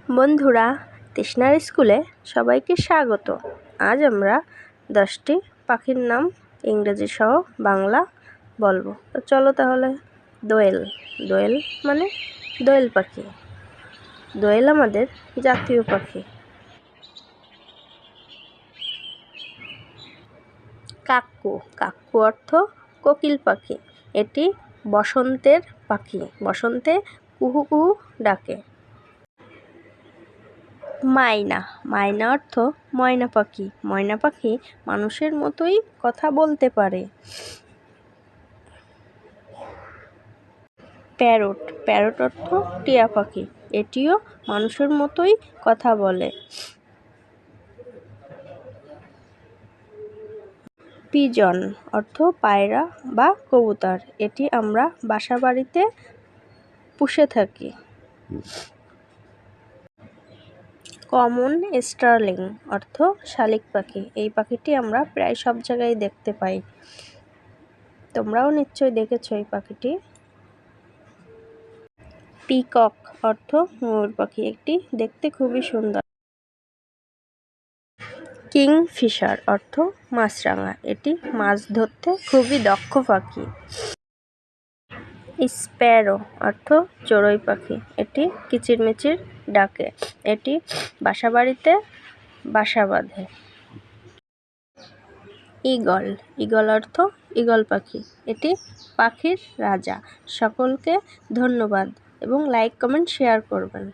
বন্ধুরা, তৃষ্ণার স্কুলে সবাইকে স্বাগত। আজ আমরা 10টি পাখির নাম ইংরেজি সহ বাংলা বলবো। তো চলো তাহলে। দোয়েল। দোয়েল মানে দোয়েল পাখি। দোয়েল আমাদের জাতীয় পাখি। কাক্কু। কাক্কু অর্থ কোকিল পাখি। এটি বসন্তের পাখি। বসন্তে কুহু কুহু ডাকে। মাইনা। মাইনা অর্থ ময়না পাখি। ময়না পাখি মানুষের মতোই কথা বলতে পারে। প্যারট। প্যারট অর্থ টিয়া পাখি। এটিও মানুষের মতোই কথা বলে। পিজন অর্থ পায়রা বা কবুতর। এটি আমরা বাসাবাড়িতে পুষে থাকি। কমন স্টারলিং অর্থ শালিক পাখি। এই পাখিটি আমরা প্রায় সব জায়গায় দেখতে পাই। তোমরাও নিশ্চয়ই দেখেছো এই পাখিটি। পিকক অর্থ ময়ূর পাখি। এটি দেখতে খুবই সুন্দর। কিংফিশার অর্থ মাছরাঙা। এটি মাছ ধরতে খুবই দক্ষ পাখি। স্প্যারো অর্থ চড়ুই পাখি। এটি কিচিরমিচির ডাকে। এটি বাসাবাড়িতে বাসা বাঁধে। ঈগল। ঈগল অর্থ ঈগল পাখি। এটি পাখির রাজা। সকলকে ধন্যবাদ এবং লাইক কমেন্ট শেয়ার করবেন।